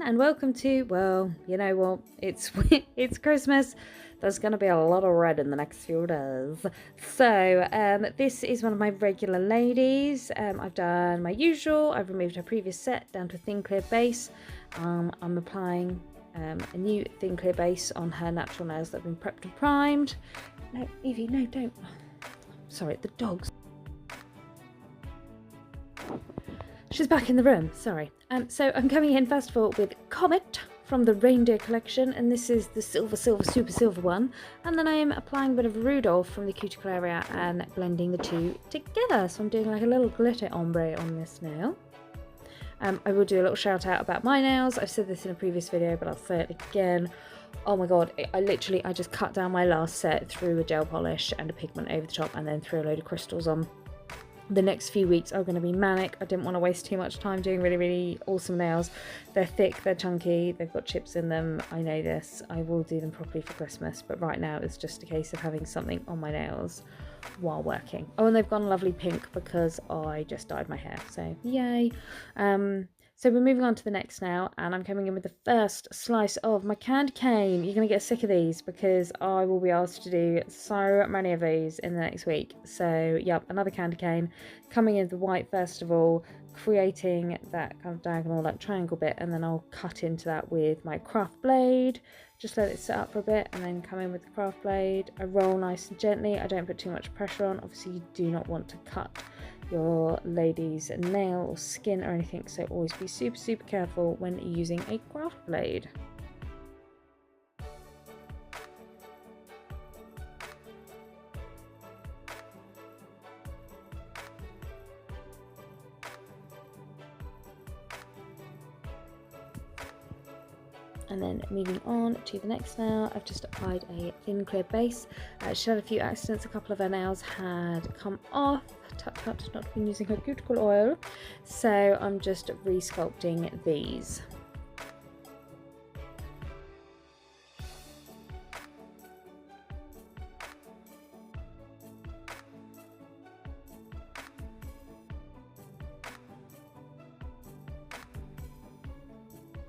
and welcome to, well, you know what, it's Christmas. There's going to be a lot of red in the next few days. So this is one of my regular ladies. I've done my usual. I've removed her previous set down to a thin clear base. I'm applying a new thin clear base on her natural nails that have been prepped and primed. No, Evie, no, don't. Sorry, the dogs. She's back in the room, sorry. So I'm coming in first of all with Comet from the Reindeer collection, and this is the silver, super silver one. And then I am applying a bit of Rudolph from the cuticle area and blending the two together. So I'm doing like a little glitter ombre on this nail. I will do a little shout out about my nails. I've said this in a previous video, but I'll say it again. Oh my god, I just cut down my last set, threw a gel polish and a pigment over the top, and then threw a load of crystals on. The next few weeks are going to be manic. I didn't want to waste too much time doing really awesome nails. They're thick, they're chunky, they've got chips in them. I know this. I will do them properly for Christmas, but right now it's just a case of having something on my nails while working. Oh, and they've gone lovely pink because I just dyed my hair, so yay. So we're moving on to the next now, and I'm coming in with the first slice of my candy cane. You're going to get sick of these because I will be asked to do so many of these in the next week. So yep, another candy cane. Coming in with the white first of all, creating that kind of diagonal, like triangle bit, and then I'll cut into that with my craft blade. Just let it sit up for a bit and then come in with the craft blade. I roll nice and gently. I don't put too much pressure on. Obviously you do not want to cut your lady's nail or skin or anything, so always be super careful when using a craft blade. And then moving on to the next nail, I've just applied a thin clear base. She had a few accidents. A couple of her nails had come off. Tut, not been using her cuticle oil. So I'm just resculpting these.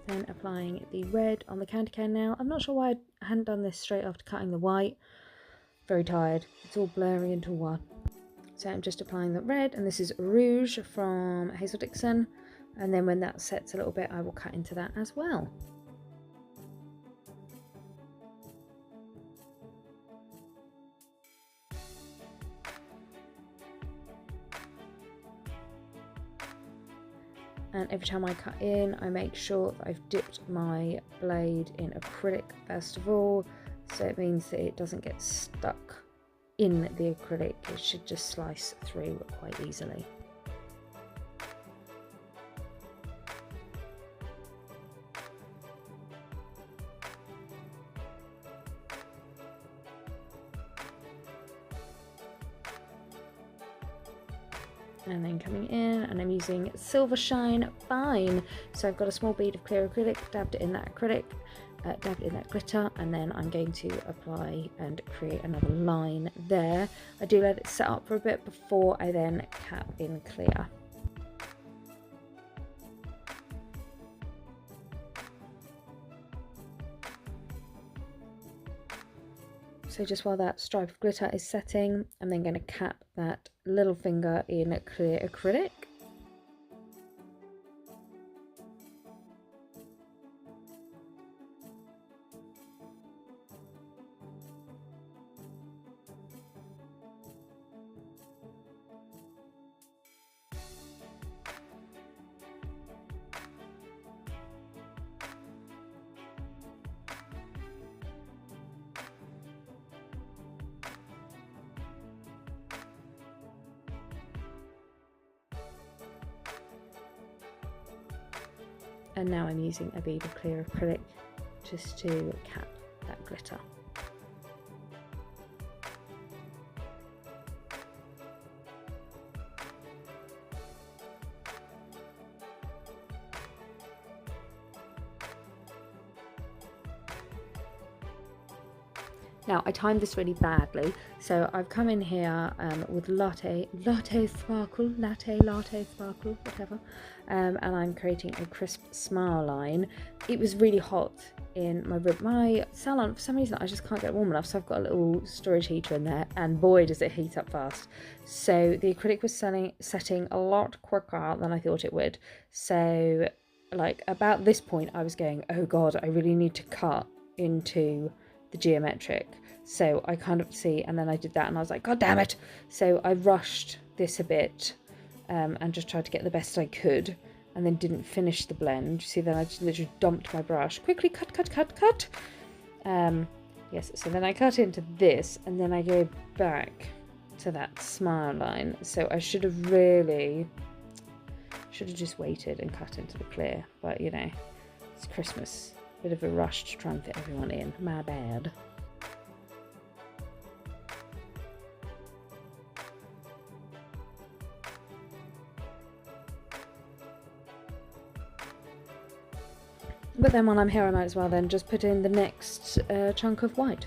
Then applying the red on the candy cane nail. I'm not sure why I hadn't done this straight after cutting the white. Very tired. It's all blurring into one. So I'm just applying the red, and this is Rouge from Hazel Dixon. And then when that sets a little bit, I will cut into that as well. And every time I cut in, I make sure that I've dipped my blade in acrylic first of all, so it means that it doesn't get stuck in the acrylic. It should just slice through quite easily. And then coming in, and I'm using Silver Shine Fine. So I've got a small bead of clear acrylic, dabbed it in that acrylic, dabbed it in that glitter, and then I'm going to apply and create another line there. I do let it set up for a bit before I then cap in clear. So just while that stripe of glitter is setting, I'm then going to cap that little finger in clear acrylic. And now I'm using a bead of clear acrylic just to cap that glitter. Now, I timed this really badly, so I've come in here with latte sparkle, whatever, and I'm creating a crisp smile line. It was really hot in my room. My salon, for some reason, I just can't get it warm enough, so I've got a little storage heater in there, and boy, does it heat up fast. So the acrylic was setting a lot quicker than I thought it would. So, like, about this point, I was going, oh god, I really need to cut into the geometric. So I kind of see, and then I did that and I was like, god damn it. So I rushed this a bit and just tried to get the best I could, and then didn't finish the blend. See, then I just literally dumped my brush, quickly cut. Yes, so then I cut into this, and then I go back to that smile line. So I should have just waited and cut into the clear, but you know, it's Christmas. Bit of a rush to try and fit everyone in. My bad. But then while I'm here, I might as well then just put in the next chunk of white.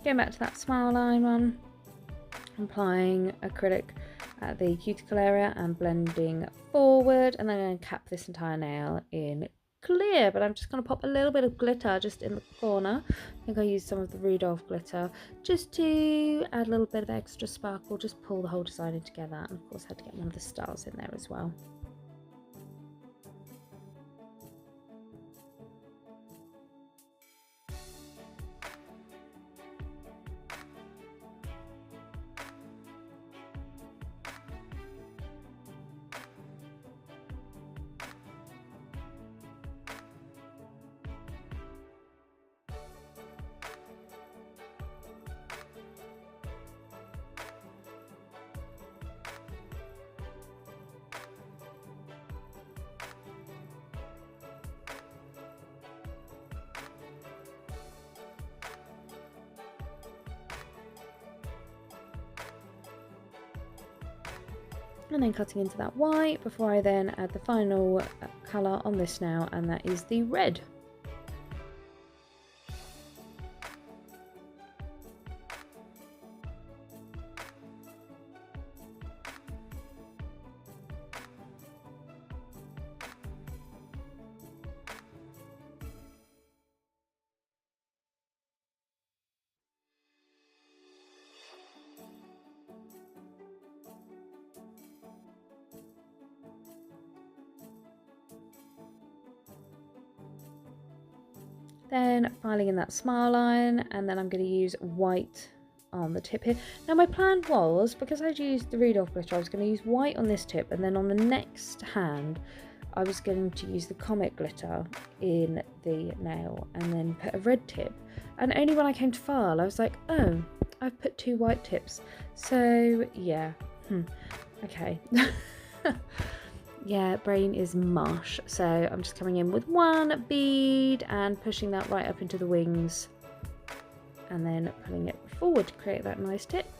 Going back to that smile line one, applying acrylic at the cuticle area and blending forward, and then I'm going to cap this entire nail in clear, but I'm just going to pop a little bit of glitter just in the corner. I think I used some of the Rudolph glitter just to add a little bit of extra sparkle, just pull the whole design in together, and of course I had to get one of the stars in there as well. And then cutting into that white before I then add the final colour on this now, and that is the red. Then filing in that smile line, and then I'm going to use white on the tip here. Now my plan was, because I'd used the Rudolph glitter, I was going to use white on this tip, and then on the next hand I was going to use the Comet glitter in the nail and then put a red tip. And only when I came to file I was like, oh, I've put 2 white tips. So yeah, okay. Yeah, brain is mush. So I'm just coming in with 1 bead and pushing that right up into the wings, and then pulling it forward to create that nice tip.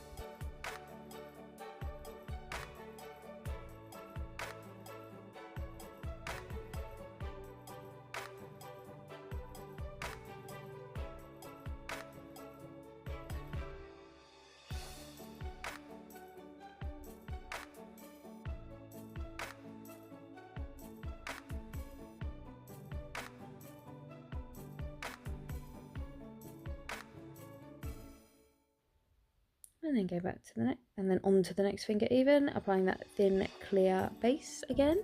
And then go back to the next, and then onto the next finger even, applying that thin clear base again.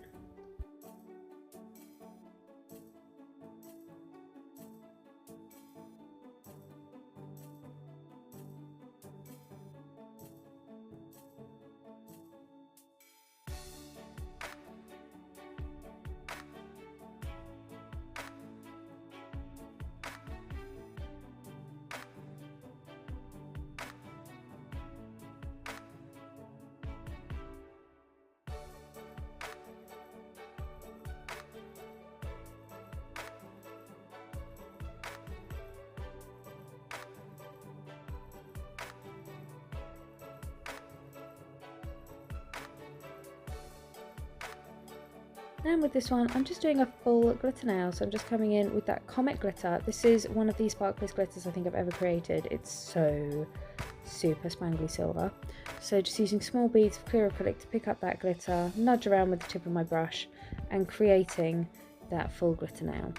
And with this one, I'm just doing a full glitter nail, so I'm just coming in with that Comet glitter. This is one of the sparkliest glitters I think I've ever created. It's so super spangly silver. So just using small beads of clear acrylic to pick up that glitter, nudge around with the tip of my brush, and creating that full glitter nail.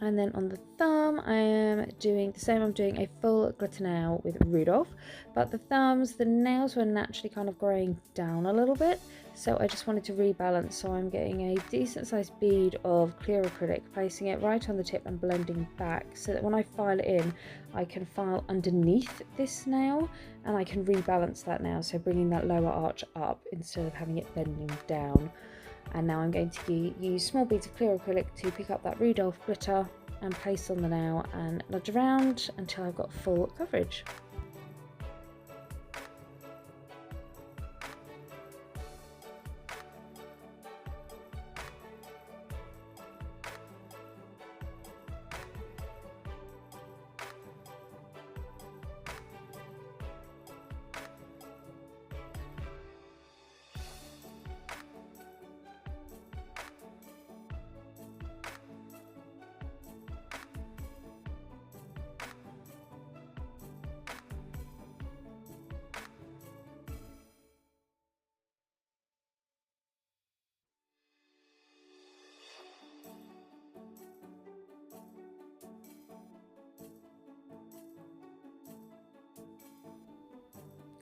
And then on the thumb, I am doing the same. I'm doing a full glitter nail with Rudolph, but the nails were naturally kind of growing down a little bit, so I just wanted to rebalance. So I'm getting a decent sized bead of clear acrylic, placing it right on the tip and blending back, so that when I file it in, I can file underneath this nail and I can rebalance that nail, so bringing that lower arch up instead of having it bending down. And now I'm going to use small beads of clear acrylic to pick up that Rudolph glitter and place on the nail and nudge around until I've got full coverage.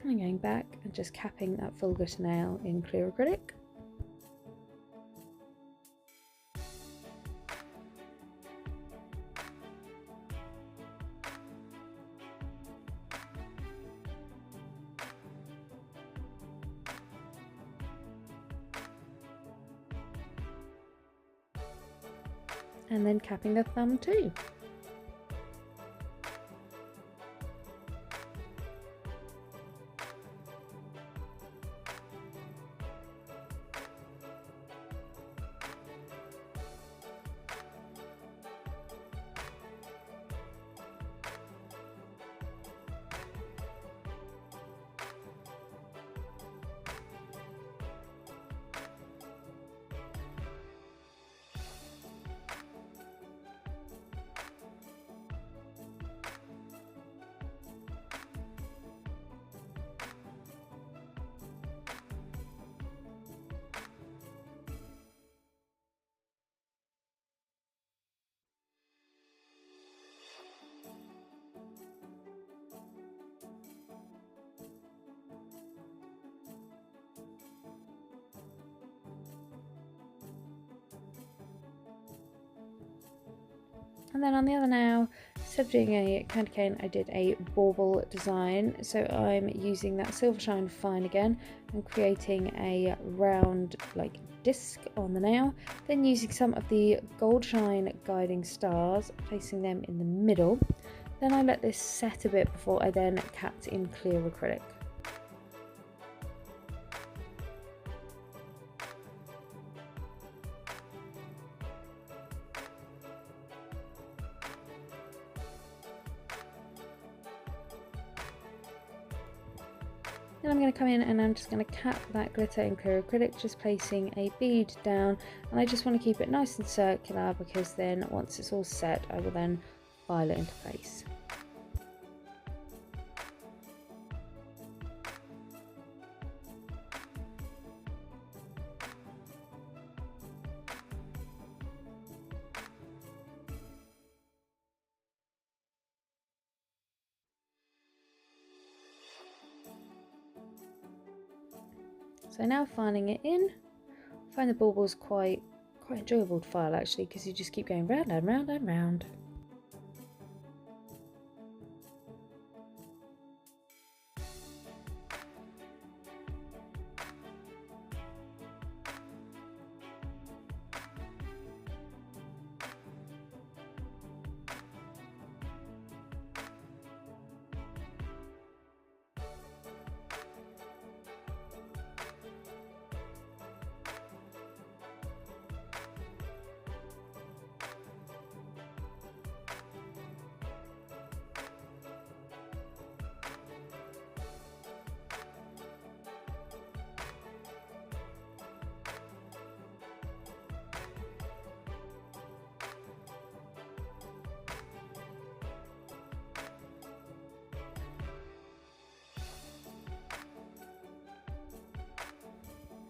And going back and just capping that full glitter nail in clear acrylic. And then capping the thumb too. And then on the other nail, instead of doing a candy cane, I did a bauble design. So I'm using that Silver Shine Fine again and creating a round disc on the nail. Then using some of the Gold Shine Guiding Stars, placing them in the middle. Then I let this set a bit before I then capped in clear acrylic. Then I'm going to come in and I'm just going to cap that glitter in clear acrylic, just placing a bead down, and I just want to keep it nice and circular because then once it's all set I will then file it into place. So now filing it in, I find the baubles quite enjoyable to file actually, because you just keep going round and round and round.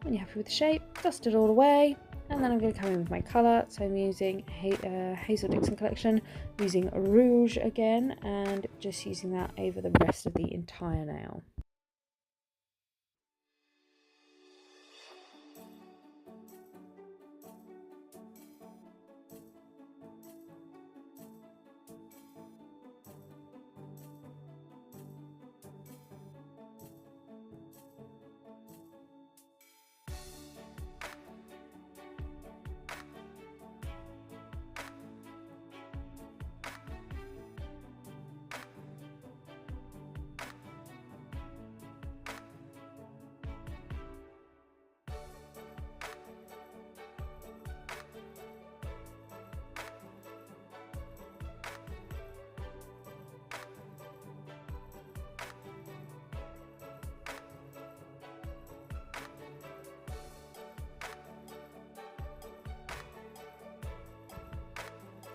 When you're happy with the shape, dust it all away, and then I'm going to come in with my colour. So I'm using Hazel Dixon collection, using Rouge again, and just using that over the rest of the entire nail.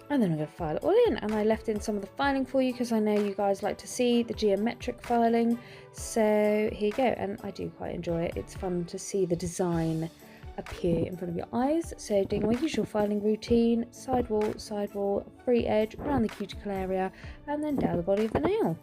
And then I'm going to file it all in, and I left in some of the filing for you because I know you guys like to see the geometric filing. So here you go, and I do quite enjoy it. It's fun to see the design appear in front of your eyes. So doing my usual filing routine, sidewall, free edge around the cuticle area, and then down the body of the nail.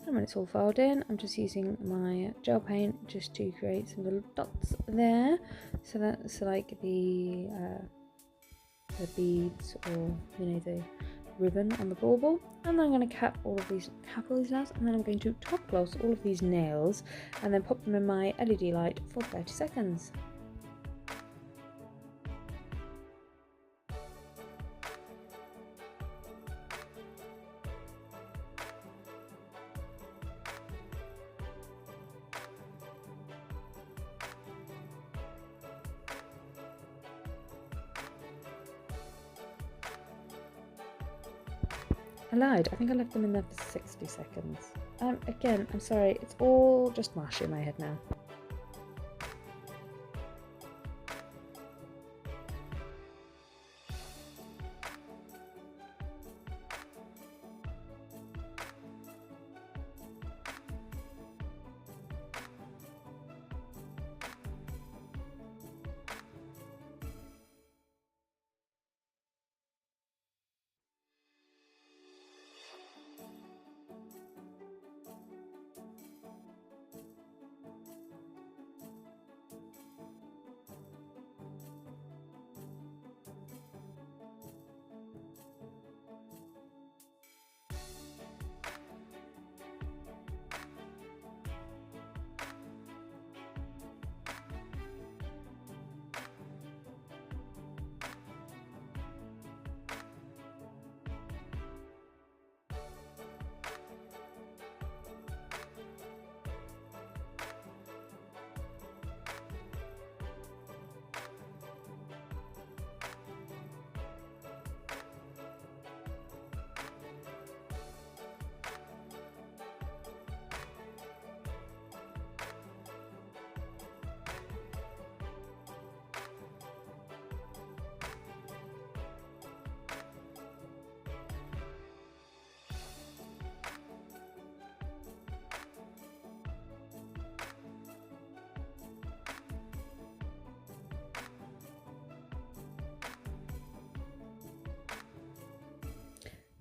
And when it's all filed in, I'm just using my gel paint just to create some little dots there. So that's like the beads, or the ribbon on the bauble. And then I'm going to cap all of these nails, and then I'm going to top gloss all of these nails, and then pop them in my LED light for 30 seconds. I lied, I think I left them in there for 60 seconds. Again, I'm sorry, it's all just mush in my head now.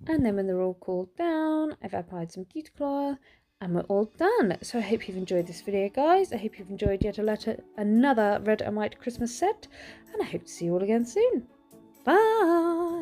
And then when they're all cooled down, I've applied some cuticle oil and we're all done. So I hope you've enjoyed this video, guys. I hope you've enjoyed yet another red and white Christmas set, and I hope to see you all again soon. Bye!